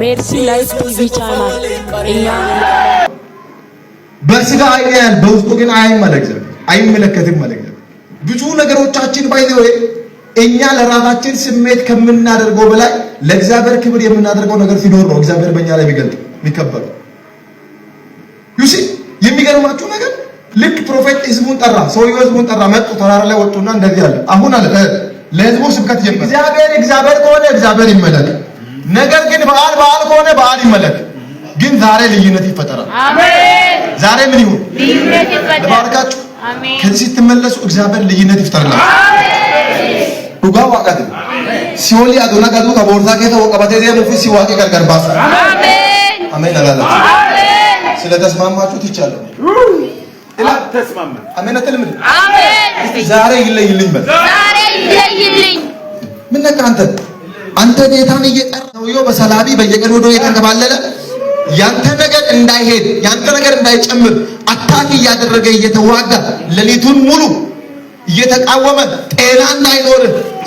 ሜርሲ ላይፍ ቲቪ ቻናል እኛ በስጋ አይያል በውስጡ ግን አይመለከትም ማለት ነው። ብዙ ነገሮቻችን ባይዘው እኛ ለራሳችን ስሜት ከምናደርገው በላይ ለእግዚአብሔር ክብር የምናደርገው ነገር ሲኖር ነው እግዚአብሔር በእኛ ላይ የሚከበረው። ዩሲ የሚገርማችሁ ነገር ልክ ፕሮፌት ህዝቡን ጠራ፣ ሰውየው ህዝቡን ጠራ፣ መጡ፣ ተራራ ላይ ወጡና እንደዚህ አለ። አሁን አለ ለህዝቡ ስብከት ጀመረ። እግዚአብሔር ከሆነ እግዚአብሔር ይመለክ፣ ነገር ግን በዓል ከሆነ በዓል ይመለክ። ግን ዛሬ ልዩነት ይፈጠራል። አሜን። ዛሬ ምን ይሁን? ልዩነት ይፈጠራል። ለባርካችሁ አሜን። ከዚህ ስትመለሱ እግዚአብሔር ልዩነት ይፈጠራል። አሜን። ዱጋው ዋቀት ሲኦል ያዶና ጋዱ ከቦርታ ከተ ወቀባቴ ዘሙ ፊሲ ዋቂ ጋርጋርባስ አሜን። አሜን አላላ አሜን። ስለተስማማችሁ ትቻለሁ ኢላ ተስማማ አሜን አትልም አሜን። ዛሬ ይለይልኝ በል ዛሬ ይለይልኝ። ምን ነካ አንተ ጌታን እየጠራው ይው በሰላቢ በየቀኑ ወደ የተንከባለለ ያንተ ነገር እንዳይሄድ ያንተ ነገር እንዳይጨምር አታክ እያደረገ እየተዋጋ ሌሊቱን ሙሉ እየተቃወመ ጤና እንዳይኖር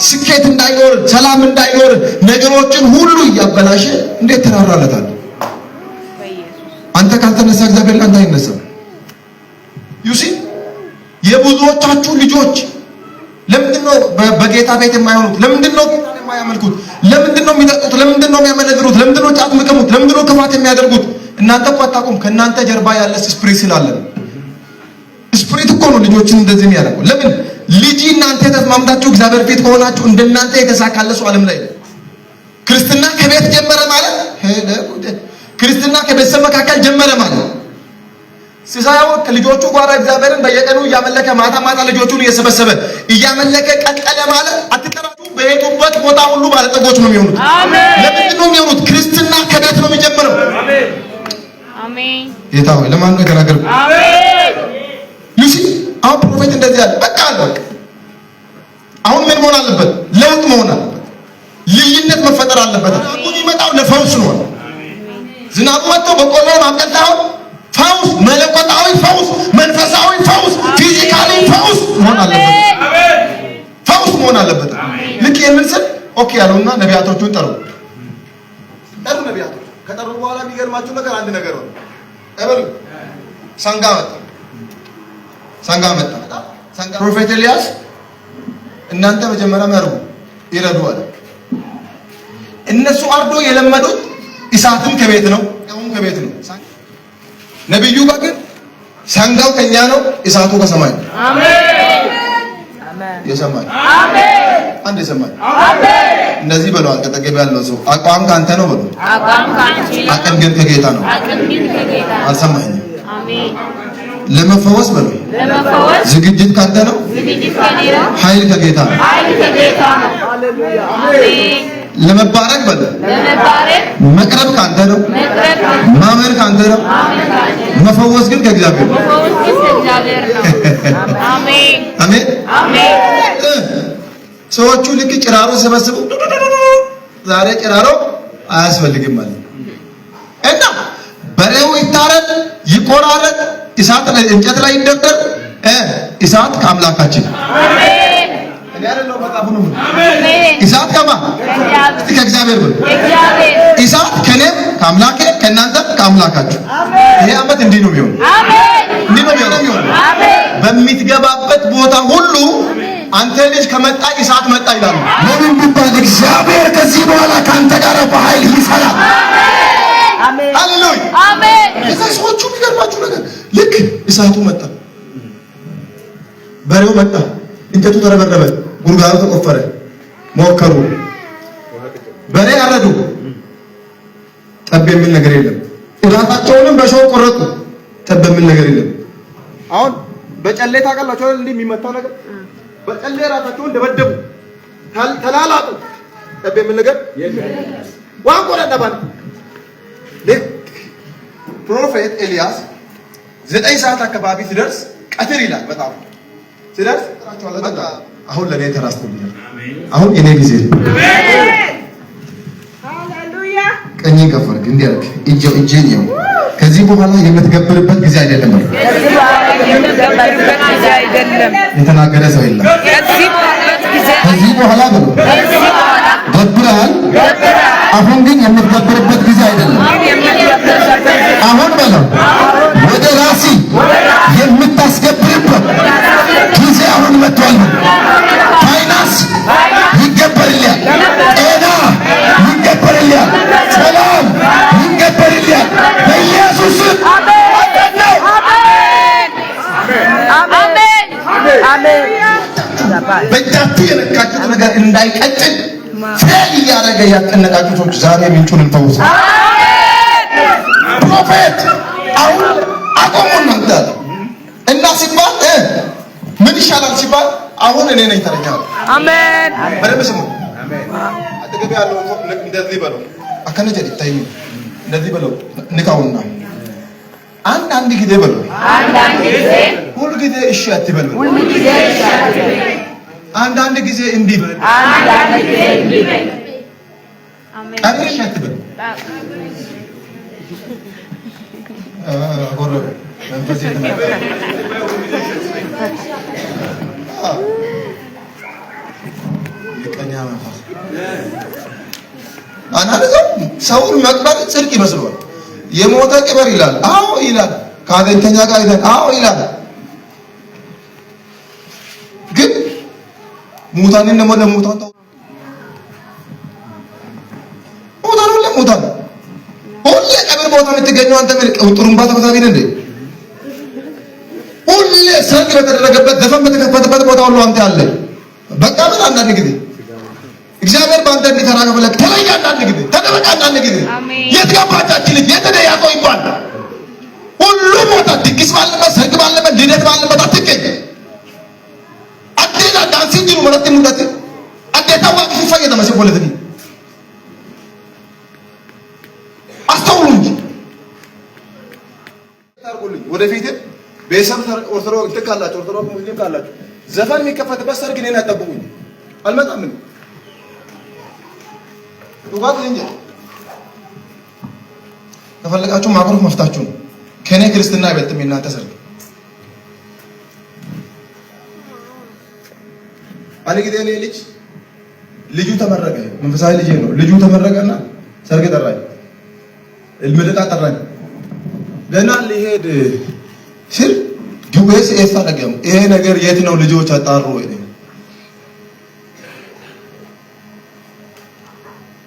ስኬት እንዳይኖር ሰላም እንዳይኖር ነገሮችን ሁሉ እያበላሸ እንዴት ተራራለታል? አንተ ካልተነሳ እግዚአብሔር ካንተ አይነሳም። ዩሲ የብዙዎቻችሁ ልጆች ለምንድነው በጌታ ቤት የማይሆኑት? ለምንድነው ጌታን የማያመልኩት? ለምንድነው የሚጠጡት? ለምንድነው የሚያመነዝሩት? ለምንድነው ጫት የሚቀሙት? ለምንድነው ክፋት የሚያደርጉት? እናንተ እኮ አታውቁም። ከእናንተ ጀርባ ያለ ስፕሪት ስላለ ስፕሪት እኮ ነው ልጆችን እንደዚህ የሚያደርገው። ለምን ልጅ እናንተ ተስማምታችሁ እግዚአብሔር ፊት ከሆናችሁ እንደናንተ የተሳካለሱ ዓለም ላይ ክርስትና ከቤት ጀመረ ማለት ክርስትና ከቤተሰብ መካከል ጀመረ ማለት ሲሳያው ልጆቹ ጋር እግዚአብሔርን በየቀኑ እያመለከ ማታ ልጆቹን እየሰበሰበ እያመለከ ቀጠለ ማለት አትጠራጡ። በሄዱበት ቦታ ሁሉ ባለጠጎች ነው የሚሆኑት። አሜን። ለምንድን ነው የሚሆኑት? ክርስትና ከቤት ነው የሚጀምረው። አሜን አሜን። ጌታ ሆይ ለማን ነው ገራገር? አሜን። ሉሲ አሁን ፕሮፌት እንደዚህ ያለ በቃ አሁን ምን መሆን አለበት? ለውጥ መሆን አለበት። ልዩነት መፈጠር አለበት። አሁን ይመጣው ለፈውስ ነው። ዝናቡ መጥቶ በቆሎ ማብቀል ሳይሆን ፈውስ፣ መለኮታዊ ፈውስ፣ መንፈሳዊ ፈውስ፣ ፊዚካሊ ፈውስ መሆን አለበት። አሜን። ፈውስ መሆን አለበት። ልክ የምንስል ኦኬ ያለውና ነቢያቶቹን ጠሩ ነቢያቶች ከጠሩ በኋላ የሚገርማችሁ ነገር አንድ ነገር ነው። እበሉ ሰንጋ መጣ። ፕሮፌት ኤልያስ እናንተ መጀመሪያ ያርጉ ይረዱ አለ። እነሱ አርዶ የለመዱት እሳትን ከቤት ነው፣ ያውም ከቤት ነው። ነብዩ ጋር ግን ሰንጋው ከኛ ነው፣ እሳቱ ከሰማይ ነው። አሜን አሜን። የሰማይ አሜን። አንድ የሰማይ አሜን። እንደዚህ በለው አጠገብ ያለው ሰው አቋም ካንተ ነው በለው። አቋም ካንቺ ነው፣ አቅም ግን ከጌታ ነው። አቅም ግን ከጌታ ነው። አልሰማኝም። አሜን። ለመፈወስ በለው ዝግጅት ካንተ ነው፣ ዝግጅት ከኔ ነው። ኃይል ከጌታ ነው፣ ኃይል ከጌታ ነው። ሃሌሉያ አሜን። ለመባረክ በለው መቅረብ ካንተ ነው፣ ማመን ካንተ ነው፣ መፈወስ ግን ከእግዚአብሔር ነው። አሜን አሜን። ሰዎቹ ልክ ጭራሮ ሰበስቡ ዛሬ ጭራሮ አያስፈልግም ማለት እና በሬው ይታረድ ይቆራረጥ እሳት ላይ እንጨት ላይ ይደረግ እሳት ከአምላካችን አሜን። እኔ አይደለም መጣፉ ነው። አሜን። እሳት ከማ ከእግዚአብሔር ነው። እሳት ከኔም ከአምላኬ ከእናንተ ከአምላካችሁ። አሜን። ይሄ ዓመት እንዲህ ነው የሚሆነው። አሜን። እንዲህ ነው የሚሆነው። አሜን። በሚትገባበት ቦታ ሁሉ አንተ ልጅ ከመጣ እሳት መጣ ይላሉ። ለምን ቢባል እግዚአብሔር ከዚህ በኋላ ካንተ ጋር በኃይል ይሰራል። አሜን ሃሌሉያ አሜን። የሰዎቹ የሚገርማችሁ ነገር ልክ እሳቱ መጣ፣ በሬው መጣ፣ እንጨቱ ተረበረበ፣ ጉድጓዱ ተቆፈረ፣ ሞከሩ፣ በሬ አረዱ፣ ጠብ የሚል ነገር የለም። ራሳቸውንም በሾህ ቆረጡ፣ ጠብ የሚል ነገር የለም። አሁን በጨሌ ታውቃላችሁ አይደል? እንዲህ የሚመታው ነገር በጨሌ ራሳቸውን ደበደቡ፣ ተላላጡ፣ ጠብ የሚል ነገር የለም። ዋንቆራ ደባል ፕሮፌት ኤልያስ 9 ሰዓት አካባቢ ሲደርስ ቀትር ይላል። በጣም ሲደርስ አሁን ለኔ ተራስቶኛል፣ አሁን የኔ ጊዜ ነው። ሃሌሉያ። ቀኝ ከፈርክ እንዲያርክ እጄን ነው። ከዚህ በኋላ የምትገብርበት ጊዜ አይደለም። ከዚህ በኋላ የምትገብርበት ጊዜ አይደለም። የተናገረ ሰው የለም። ከዚህ በኋላ ጊዜ ከዚህ በኋላ ብሎ ገብረሃል። አሁን ግን የምትገብርበት ጊዜ አይደለም። አሁን በለው ወደ ራሲ የምታስገብርበት ጊዜ አሁን መጥቷል። ፋይናንስ ይገበርልሃል፣ ጤና ይገበርልሃል፣ ሰላም ይገበርልሃል በኢየሱስ ስም። በእጃችሁ የነካችሁት ነገር እንዳይቀጭን ፌል እያደረገ ያስጨነቃችሁ ሰዎች ዛሬ ምንጩን እንፈውስ። ፕሮፌት አሁን አቆሙ እናንተ እና ሲባል ምን ይሻላል ሲባል አሁን እኔ ነኝ ተረኛው። አሜን። በደንብ ስሙ። አጠገብ ያለው እንደዚህ በለው አከነጀ ይታይ እንደዚህ በለው ንካውና አንድ ጊዜ በለው ሁሉ ጊዜ እሺ አትበል። አንድ ጊዜ እንቢ በል። አሜን። እሺ አትበል። አጎረ መንፈስ የተመታ የቀኛ መንፈስ ሰውን መቅበር ጽድቅ ይመስለዋል። የሞተ ቅበር ይላል። አዎ ይላል። ከአገኝተኛ ጋር ይላል። አዎ ይላል። ግን ሙታንን ደግሞ ለሙታን ሙታን ሁሌ ቀብር ቦታ የምትገኘው አንተ ምን ጥሩምባ ተመሳቢ ነህ እንዴ? ሁሌ ሰርግ በተደረገበት ዘፈን በተከፈተበት ቦታ ሁሉ አንተ አለ። በቃ ምን አንዳንድ ጊዜ እግዚአብሔር ባንተ እንዲሰራ ከፈለክ ተለይ። አንዳንድ ጊዜ ተደበቅ። አንዳንድ ጊዜ የት ገባቻችን ልጅ የት ነው ያቆይ ይባል። ሁሉ ቦታ ድግስ ባለበት፣ ሰርግ ባለበት፣ ልደት ባለበት አትገኝ። አዴታ ዳንስ እንጂ ማለት ሙዳት አዴታ ዋቂ ፈየደ መስቦለት ነው። አስተውሉ እንጂ ታርጉልኝ። ወደፊት ቤተሰብ ኦርቶዶክስ ትካላችሁ፣ ኦርቶዶክስ ሙስሊም ካላችሁ ዘፈን የሚከፈትበት ሰርግ እኔን አጠብቁኝ። አልመጣም ምን ዱጋት እንጂ ከፈለጋችሁ ማብረፍ መፍታችሁ ነው። ከኔ ክርስትና አይበልጥም የእናንተ ሰርግ። አንድ ጊዜ እኔ ልጁ ተመረቀ። መንፈሳዊ ልጅ ነው። ልጁ ተመረቀና ሰርግ ጠራኝ። ምርቃ ጠራኝ። ገና ሊሄድ ሲል ዱቤስ ኤሳ ነገም ይሄ ነገር የት ነው ልጆች አጣሩ ወይ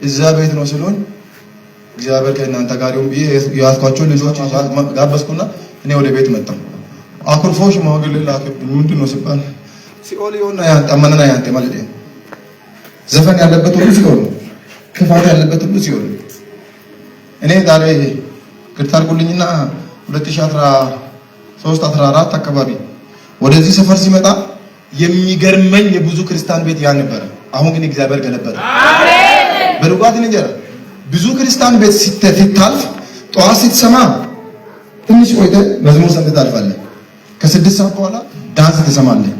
እዛ ቤት ነው ሲሉን እግዚአብሔር ከእናንተ ጋር ይሁን ብዬ ያስኳቸው ልጆች ጋበዝኩና እኔ ወደ ቤት መጣሁ። አኩርፎሽ ማግል ላከብኝ። ምንድነው ሲባል ሲኦል ይሆንና ያንጠመነና ያንተ ማለት ነው። ዘፈን ያለበት ሁሉ ሲኦል፣ ክፋት ያለበት ሁሉ ሲኦል። እኔ ዛሬ ከተርጉልኝና 2013 14 አካባቢ ወደዚህ ሰፈር ሲመጣ የሚገርመኝ የብዙ ክርስቲያን ቤት ያ ነበር። አሁን ግን እግዚአብሔር ገለበጠ። አሜን። በሩቃት እንጀራ ብዙ ክርስቲያን ቤት ሲታልፍ ጠዋት ስትሰማ ትንሽ ቆይተህ መዝሙር ሰምተህ ታልፋለህ። ከ6 ሰዓት በኋላ ዳንስ ትሰማለህ።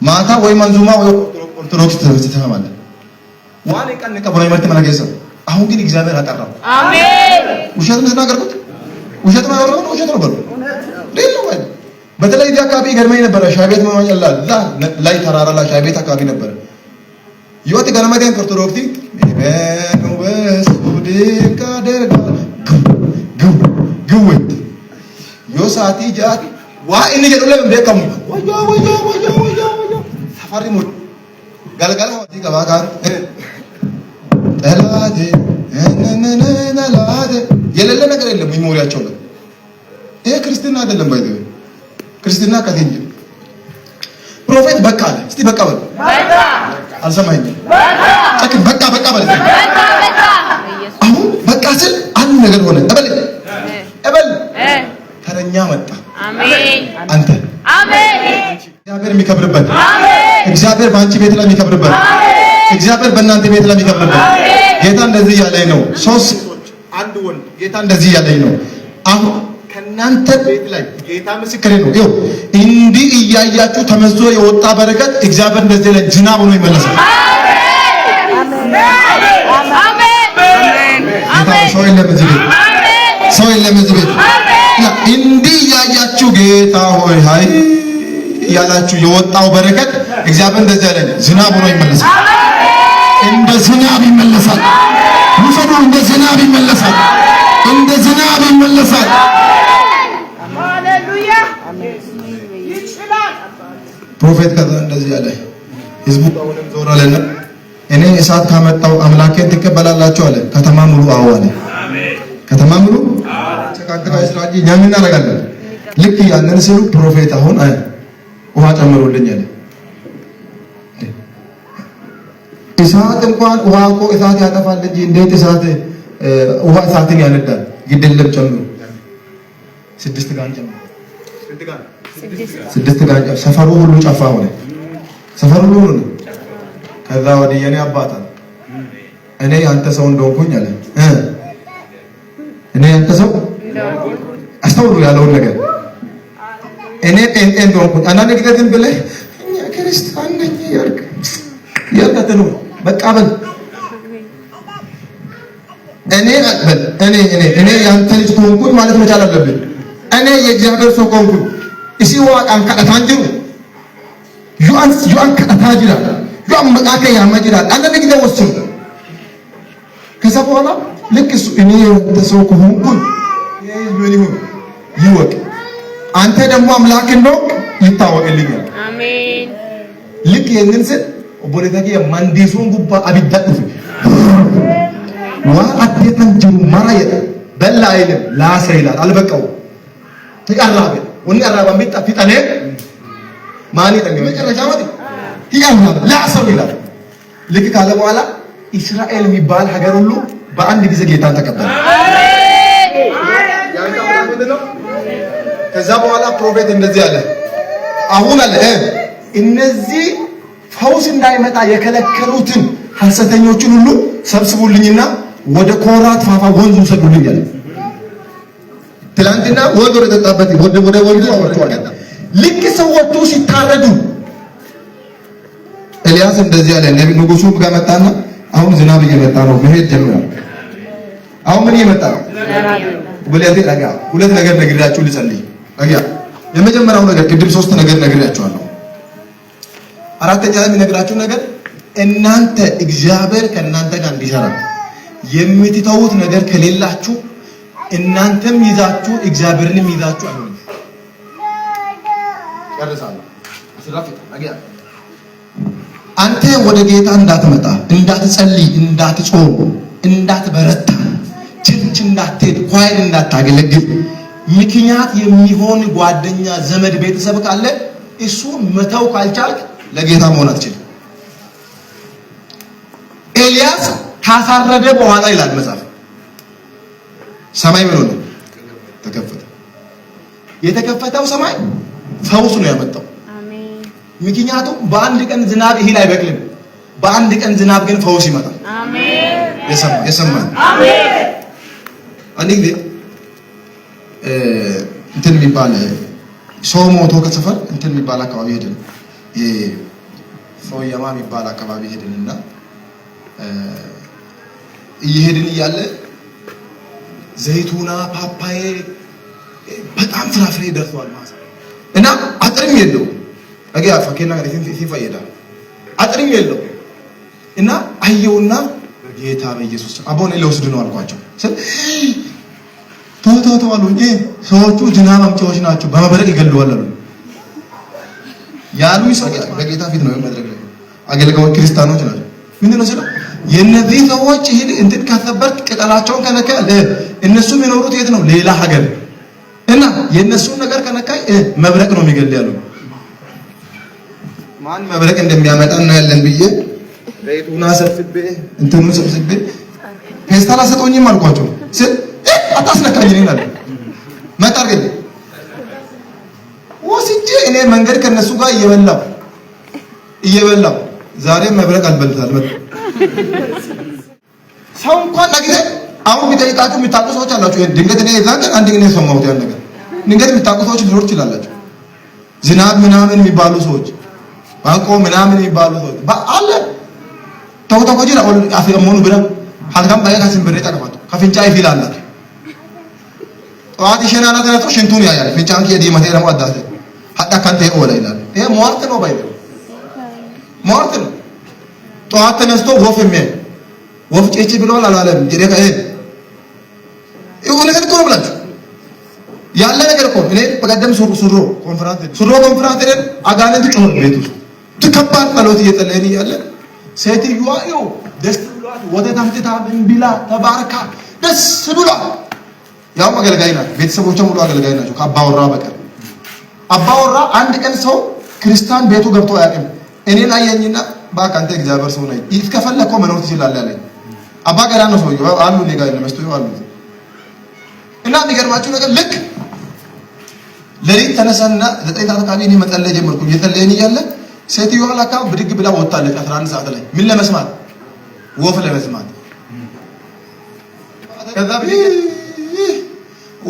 ማታ ወይ መንዙማ ወይ ኦርቶዶክስ ትሰማለህ። ዋኔ ቀን ቀበሮ ይመርጥ መናገሰ። አሁን ግን እግዚአብሔር አጠራው። አሜን። ውሸት ነው ተናገርኩት። ውሸት ነው ያወራው። ውሸት ነው በሉ ሌላ ወይ በተለይ እዚህ አካባቢ ገርመኝ ነበር። ሻይ ቤት መማኛላ ላይ ተራራ ላይ ሻይ ቤት አካባቢ ነበር። ይወት ገነመደን ኦርቶዶክስ በኑ በሱዲ ካደርጋ ግውት ዮሳቲ ጃት ዋኢን ጀዱለም በከሙ ወዮ ሰፋሪ ሞት ጋልጋላ ወዲ ጋባጋር ጠላቴ ነነነነላደ የሌለ ነገር የለም። ሚሞሪያቸው ነው። ይሄ ክርስትና አይደለም። ባይዘው ክርስትና ከቴንጅ ፕሮፌት በቃ አለ። እስቲ በቃ በል። በቃ አልሰማኝም። በቃ በቃ በል። አሁን በቃ ስል አንድ ነገር ሆነ። እበል ተረኛ መጣ። አሜን። አንተ አሜን። እግዚአብሔር የሚከብርበት፣ እግዚአብሔር በአንቺ ቤት ላይ የሚከብርበት፣ እግዚአብሔር በእናንተ ቤት ላይ የሚከብርበት ጌታ እንደዚህ ያለኝ ነው። 3 ሴቶች አንድ ወንድ ጌታ እንደዚህ ያለኝ ነው። አሁን ከናንተ ቤት ላይ ጌታ ምስክሬ ነው። ይኸው እንዲህ እያያችሁ ተመዞ የወጣ በረከት እግዚአብሔር እንደዚህ ላይ ዝናብ ሆኖ ይመለሳል። አሜን። ሰው የለም እዚህ ቤት፣ ሰው የለም እዚህ ቤት። እንዲህ እያያችሁ ጌታ ሆይ ሃይ ያላችሁ የወጣው በረከት እግዚአብሔር እንደዚህ ያለ ዝናብ ሆኖ ይመለሳል። እንደ ዝናብ ይመለሳል። ሙሰዱ እንደ ዝናብ ይመለሳል። እንደ ዝናብ ይመለሳል። ሃሌሉያ ይችላል። ፕሮፌት ከዛ እንደዚህ ያለ ህዝቡ አሁንም ዞር አለና እኔ እሳት ካመጣው አምላኬን ትቀበላላችሁ አለ። ከተማ ሙሉ አዎ አለ። አሜን። ከተማ ሙሉ ተካከለ እስራኤል እኛም እናደርጋለን። ልክ ያንን ሲሉ ፕሮፌት አሁን ውሃ ጨምሮልኝ አለ። እሳት እንኳን ውሃ እኮ እሳት ያጠፋል እንጂ እንዴት እሳት ውሃ እሳትን ያነዳል? ግድለም ጨምሮ 6 ጋን ጨምሮ 6 ጋን ሰፈሩ ሁሉ ጨፋ ሆነ። ሰፈሩ ሁሉ ነው። ከዛ ወዲህ የኔ አባት እኔ አንተ ሰው እንደሆንኩኝ አለ። እኔ አንተ ሰው አስተውሉ ያለውን ነገር እኔ ጴንጤ እንደሆንኩኝ አንዳንድ ጊዜ ግን ብለህ እኛ ክርስቲያን ነኝ ያልከተሉ በቃ በል እኔ ያንተ ልጅ ከሆንኩኝ ማለት መቻል አለብን። እኔ የእግዚአብሔር ሰው ከሆንኩኝ እሺ ዋቃን ከአታንጅሩ ዩአን ከአታጅራ ዩአን መቃከ ያማጅራል አንዳንድ ጊዜ ወስኑ። ከዛ በኋላ ልክ እሱ እኔ ያንተ ሰው ከሆንኩኝ ምን ይሁን ይወቅ፣ አንተ ደግሞ አምላክ ነው ይታወቅልኛል። አሜን። ልክ ይሄንን ስል ኦቦሌታኪ ማንዲሱን ጉባ አብዳጥፍ ዋ አትየተን ጅሩ ማራየ በላ አይልም ላሰ ይላል። አልበቃው ይቀራበ ወኒ አራባ ሚጣ ፊጣኔ ማን ይጠንገ መጨረሻ ማለት ይቀራበ ላሰው ይላል። ልክ ካለ በኋላ እስራኤል የሚባል ሀገር ሁሉ በአንድ ጊዜ ጌታን ተቀበለ። ከዛ በኋላ ፕሮፌት እንደዚህ አለ። አሁን አለ እነዚህ ፈውስ እንዳይመጣ የከለከሉትን ሐሰተኞችን ሁሉ ሰብስቡልኝና ወደ ኮራት ፋፋ ወንዙ ሰዱልኝ አለ። ትላንትና ወንዝ ወደ ተጣበት ወደ ወንዙ አወርቷል። ልክ ሰዎቹ ሲታረዱ ኤልያስ እንደዚህ አለ። ነብዩ ንጉሱ ጋር መጣና አሁን ዝናብ እየመጣ ነው መሄድ ጀምሯል። አሁን ምን እየመጣ ነው? ወለዚ ረጋ ሁለት ነገር ነግሬያችሁ ልጸልይ። ረጋ የመጀመሪያው ነገር ቅድም 3 ነገር ነግሬያችኋለሁ። አራተኛ ላይ የሚነግራችሁ ነገር እናንተ እግዚአብሔር ከእናንተ ጋር እንዲሰራ የምትተውት ነገር ከሌላችሁ እናንተም ይዛችሁ እግዚአብሔርንም ይዛችሁ አይሆንም። ጨርሳለሁ። አስራፊ ረጋ አንተ ወደ ጌታ እንዳትመጣ፣ እንዳትጸልይ፣ እንዳትጾም፣ እንዳትበረታ፣ ቸርች እንዳትሄድ፣ ኳይር እንዳታገለግል ምክንያት የሚሆን ጓደኛ፣ ዘመድ፣ ቤተሰብ ካለ እሱን መተው ካልቻልክ ለጌታ መሆን አትችልም። ኤልያስ ካሳረደ በኋላ ይላል መጽሐፍ ሰማይ ምን ሆነ? ተከፈተ። የተከፈተው ሰማይ ፈውስ ነው ያመጣው። አሜን። ምክንያቱም በአንድ ቀን ዝናብ እህል አይበቅልም። በአንድ ቀን ዝናብ ግን ፈውስ ይመጣል። አሜን። የሰማን አሜን። አንዴ እንትን የሚባል ሰው ሞቶ ከሰፈር እንትን የሚባል አካባቢ ሄደን ሶያማ የሚባል አካባቢ ሄደንና እየሄድን እያለ ዘይቱና ፓፓዬ በጣም ፍራፍሬ ደርሷል ማለት እና አጥርም የለው አገያ ፈከና ሲፈየዳ አጥርም የለው እና አየውና ጌታ በኢየሱስ አቦኔ ለወስድ ነው አልኳቸው። ቶቶቶ አሉ እንጂ ሰዎቹ ዝናብ አምጪዎች ናቸው በመብረቅ ይገሉዋል አሉ። ያሉ ይሰጋል በጌታ ፊት ነው መድረክ ላይ አገልጋዮች ክርስቲያኖች ናቸው። ምን ነው ስለ የነዚህ ሰዎች ይሄ እንትን ካሰበርክ ቅጠላቸውን ከነካ እነሱ የሚኖሩት የት ነው? ሌላ ሀገር እና የነሱን ነገር ከነካይ መብረቅ ነው የሚገል ያሉ። ማን መብረቅ እንደሚያመጣ እናያለን ብዬ ዘይቱና ሰብስቤ እንትኑን ሰብስቤ ፌስታል ሰጠውኝም አልኳቸው። አታስነካኝ ይላል መጣርገኝ ወስጄ እኔ መንገድ ከነሱ ጋር እየበላው ዛሬ መብረቅ አልበልታል መጣ ሰው እንኳን ነገር አሁን ቢጠይቃችሁ የሚታቁ ሰዎች አላችሁ። ድንገት እኔ የዛን አንድ ግን የሰማሁት ያን ነገር ድንገት የሚታቁ ሰዎች ሊኖር ይችላላችሁ። ዝናብ ምናምን የሚባሉ ሰዎች ባቆ ምናምን የሚባሉ ሰዎች አለ ተውተው ቆጂ ነው አፍየሞኑ ብራ ሀልካም ባይካስን ብሬ ተቀባጡ ከፍንጫ ይፊላላት ጠዋት ይሸናና ተነቶ ሽንቱን ያያል ፍንጫን ከዲ ማቴ ደግሞ አዳተ ሀዳ ካንተ ይወላ ይላል ይሄ ሟርት ነው ባይደል ሟርት ነው። ጠዋት ተነስቶ ወፍ የሚያይ ወፍ ጭጭ ብሏል አላለም ጀደካ ይሁን ነገር እኮ ነው ብላችሁ ያለ ነገር እኮ እኔ በቀደም ሱሮ ኮንፈራንስ ሄደን አጋንንት ጮኸ ቤት ውስጥ ተከባድ ጸሎት እየጸለይን እያለ ሴትዮዋ ይኸው ደስ ብሏት ወተት አምጥታ ምን ቢላ ተባረካ ደስ ብሏት ያው አገልጋይ ናት። ቤተሰቦቿ ሙሉ አገልጋይ ናቸው ከአባወራ በቀር። አባወራ አንድ ቀን ሰው ክርስቲያን ቤቱ ገብቶ አያውቅም። እኔን አየኝና ባካ አንተ እግዚአብሔር ሰው ነኝ ይትከፈለኮ መኖር ትችላለህ አለኝ። አባ ገዳ ነው ሰውዬው አሉ እኔ ጋር ለመስቶ አሉ እና የሚገርማችሁ ነገር ልክ ለሊት ተነሳና 9 ሰዓት አካባቢ እኔ መጸለይ ጀመርኩ። እየጸለይን እያለ ሴትዮዋ ላካ ብድግ ብላ ወጣለች 11 ሰዓት ላይ ምን ለመስማት ወፍ ለመስማት። ከዛ ብድግ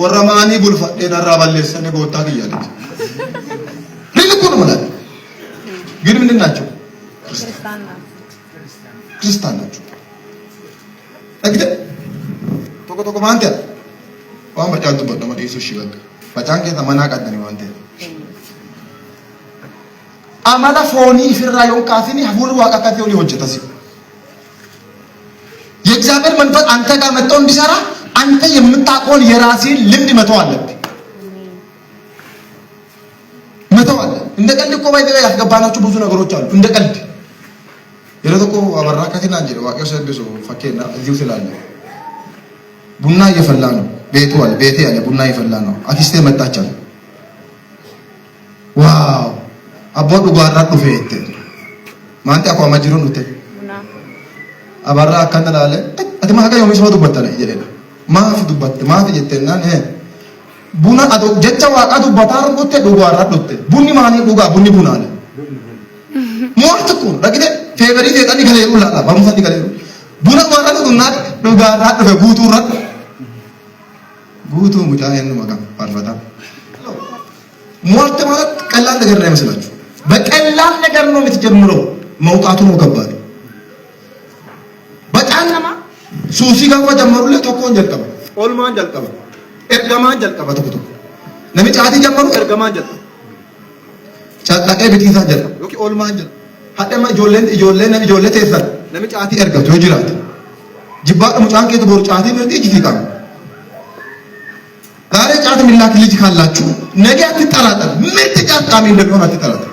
ወራማኒ ቡልፋ ደናራ ባለሰነ ጎታ ይያለች ልልኩ ነው ማለት ግን ምን ናቸው? ክርስቲያን ናቸው። እግደ ቶኮ ማንተ ዋን በጫንቱ በደማ ኢየሱስ ይበቃ በጫንከ ተመናቀደ ነው አንተ አማላ ፎኒ ፍራዮን ካፊኒ ሀቡሩ ዋቃካቴው ሊወጀታሲ የእግዚአብሔር መንፈስ አንተ ጋር መጥቶ እንዲሰራ አንተ የምታቆል የራስህን ልምድ መተው አለብህ። መተው አለ እንደ ቀልድ እኮ ባይዘ ያስገባናችሁ ብዙ ነገሮች አሉ። እንደ ቀልድ የለተቆ አበራካቲና እንጂ ዋቀው ሰብሶ ፈኬና እዚሁ ስላለ ቡና እየፈላ ነው ቤቱ አለ ቤቴ ያለ ቡና እየፈላ ነው። አክስቴ መጣች አለ ዋው አቦዱ ጋራ ዱፌት ማንተ አቋ ማጅሩን ውተ አበራ ከነላለ አትማ ሀገር የሚሰው ዱበታ ላይ ይለና ማፍ ዱበት ማፍ የተና ነ ቡና አዶ ጀቻ ዋቃ ዱበታ አርጎተ ዱጋራ ዱተ ቡኒ ማኒ ዱጋ ቡኒ ቡና አለ ሞርት እኮ ረግደ ፌቨሪት የጠኒ ከሌሉ ላላ ባሙሳዲ ከሌሉ ቡና ማራዱ ዱና ዱጋራ ዱፈ ጉቱ ረት ጉቱ ሙጃሄን መጋ ፓርፈታ ሞርት ማለት ቀላል ነገር ነው አይመስላችሁ? በቀላል ነገር ነው የምትጀምረው መውጣቱ ነው ከባድ። በጫናማ ሱሲ ጋር ጀመሩለ ተኮን ጀልቀባ ኦልማን ጀልቀባ ኤርጋማን ጀልቀባ ተኩቶ ነሚጫቲ ጀመሩ ኤርጋማን ጀልቀባ ቻጣቀ ቢቲሳ ጀልቀባ ኦኬ ኦልማን ጀል ሀደማ ጆለን ጆለተ ይፈር ነሚጫቲ ኤርጋቶ ይጅራት ጅባ ሙጫን ከተ ቦርጫቲ ነው ዲጂቲካ ዛሬ ጫት ሚላክ ልጅ ካላችሁ ነገ አትጠራጠር ምርጥ ጫት ጣሚ እንደሆነ አትጠራጠር።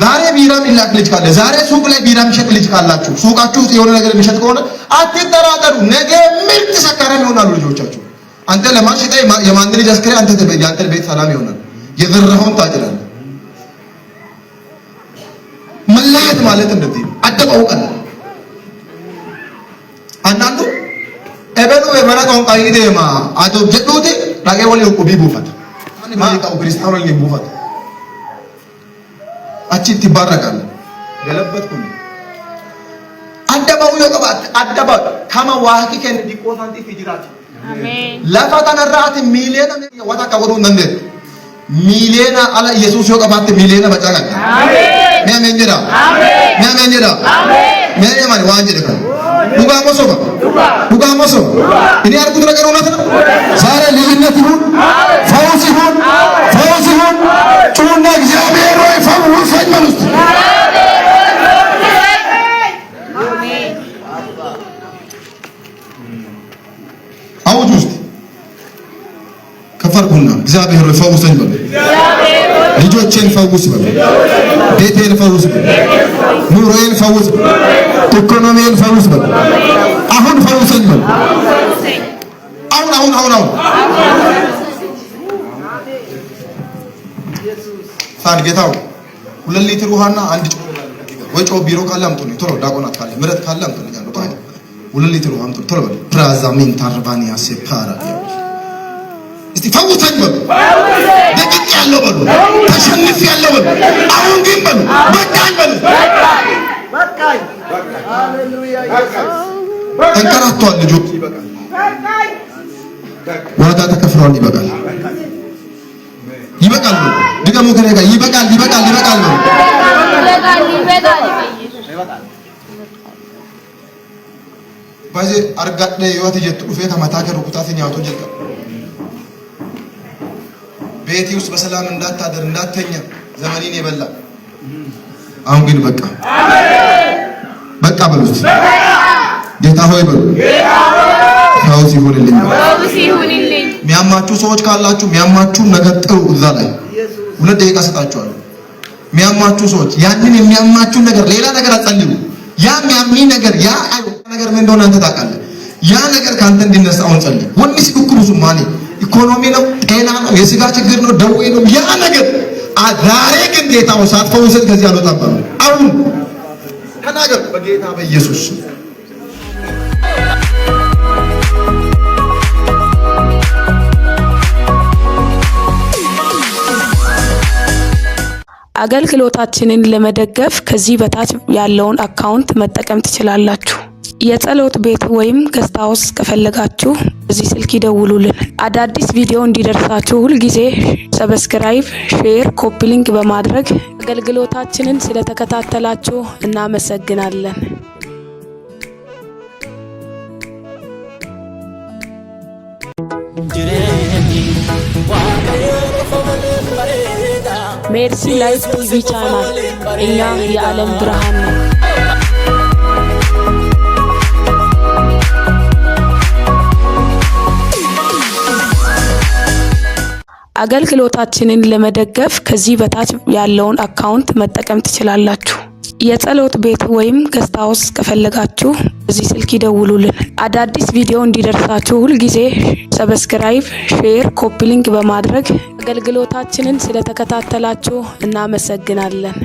ዛሬ ቢራ ሚላክ ልጅ ካለ ዛሬ ሱቅ ላይ ቢራ የሚሸጥ ልጅ ካላችሁ ሱቃችሁ ውስጥ የሆነ ነገር የሚሸጥ ከሆነ አትጠራጠሩ። ነገ ምርጥ ሰካራም ይሆናሉ ልጆቻችሁ። አንተ ለማሽጣ የማን ልጅ አስከሬ አንተ ያንተ ቤት ሰላም ይሆናል። የዘራኸውን ታጭዳለህ። መለየት ማለት እንደዚህ ነው። አደባውቀን አንዳንዱ ኤበሉ የመረቀውን ቃይዴማ አቶ ጀዱቲ ዳቄ ወሊ ቁቢ ቡፋት አኒ ማይታው ክርስቲያኖ ላይ ቡፋት አቺ ትባረካለ ገለበትኩ አደባው የቀባት አደባው ከማ ዋቂ ከን ዲቆታንቲ ፍጅራት አሜን ለፋታና ራአት ሚሊዮን ወታ ከወሩ ነንደ ሚሊዮን አላ ኢየሱስ የቀባት ሚሊዮን በጫጋ አሜን ሚያመንጀራ አሜን ሚያመንጀራ አሜን ሚያማን ዋንጀራ ዱጋ ሞሶ እኔ ያልኩት ነገር እውነት ነው። ዛሬ ልዩነት ይሁን ፈውስ ይሁን ጩና እግዚአብሔር ወይ ፈውሰኝ ማለት አውጁ ውስጥ ከፈርኩና እግዚአብሔር ወይ ፈውሰኝ በሉ። ልጆቼን ፈውስ በሉ። ቤቴን ፈውስ በሉ። ኑሮዬን ፈውስ በሉ። ኢኮኖሚዬን ፈውስ በሉ። አሁን ፈውሰኝ በሉ። አሁን ሳን ጌታው 2 ሊትር ውሃና አንድ ጮ ወይ ጮ ቢሮ ካለ አምጡልኝ ቶሎ ዳቆናት ካለ ምረት ካለ አምጡልኝ አሉ ታዲያ 2 ሊትር ውሃ አምጡ ቶሎ በሉ። ፕራዛሚን ታርባኒያ ሴፓራ እስቲ ፈውሰኝ በሉ። ደቂቅ ያለው በሉ። ተሸንፍ ያለው በሉ። አሁን ግን በሉ በቃኝ በሉ። በቃኝ ሃሌሉያ ተንከራቷል ልጆች ይበቃል። ዋጋ ተከፍሏል። ይበቃል ድገሙ ከኔ ጋር ይበቃል ነው። ባዜ አርጋደ ህይወት እየት ዱፌ ከመታከሩ ቁጣትን ያውቶ ጀቀ ቤቴ ውስጥ በሰላም እንዳታደር እንዳተኛ ዘመኔን የበላ አሁን ግን በቃ በቃ በሉት። ጌታ ሆይ በሉ። ፈውስ ይሁንልኝ። የሚያማችሁ ሰዎች ካላችሁ የሚያማችሁን ነገር ጥሩ። እዛ ላይ 2 ደቂቃ ሰጣችኋለሁ። የሚያማችሁ ሰዎች ያንን የሚያማችሁን ነገር ሌላ ነገር አጸልዩ። ያ የሚያሚ ነገር ያ ነገር ምን እንደሆነ አንተ ታውቃለህ። ያ ነገር ካንተ እንዲነሳ አሁን ጸልይ። ወንስ ኩኩሩሱ ማኔ ኢኮኖሚ ነው፣ ጤና ነው፣ የስጋ ችግር ነው፣ ደዌ ነው። ያ ነገር ዛሬ ግን ጌታ ሆይ ሳትፈውሰን ከዚህ አልወጣም። አሁን ተናገር በጌታ በኢየሱስ። አገልግሎታችንን ለመደገፍ ከዚህ በታች ያለውን አካውንት መጠቀም ትችላላችሁ። የጸሎት ቤት ወይም ገስት ሃውስ ከፈለጋችሁ በዚህ ስልክ ይደውሉልን። አዳዲስ ቪዲዮ እንዲደርሳችሁ ሁልጊዜ ሰብስክራይብ፣ ሼር፣ ኮፒ ሊንክ በማድረግ አገልግሎታችንን ስለተከታተላችሁ እናመሰግናለን። ሜርሲ ላይፍ ቲቪ ቻናል እኛ የዓለም ብርሃን ነው። አገልግሎታችንን ለመደገፍ ከዚህ በታች ያለውን አካውንት መጠቀም ትችላላችሁ። የጸሎት ቤት ወይም ገስት ሃውስ ከፈለጋችሁ በዚህ ስልክ ይደውሉልን። አዳዲስ ቪዲዮ እንዲደርሳችሁ ሁልጊዜ ሰብስክራይብ፣ ሼር፣ ኮፒ ሊንክ በማድረግ አገልግሎታችንን ስለተከታተላችሁ እናመሰግናለን።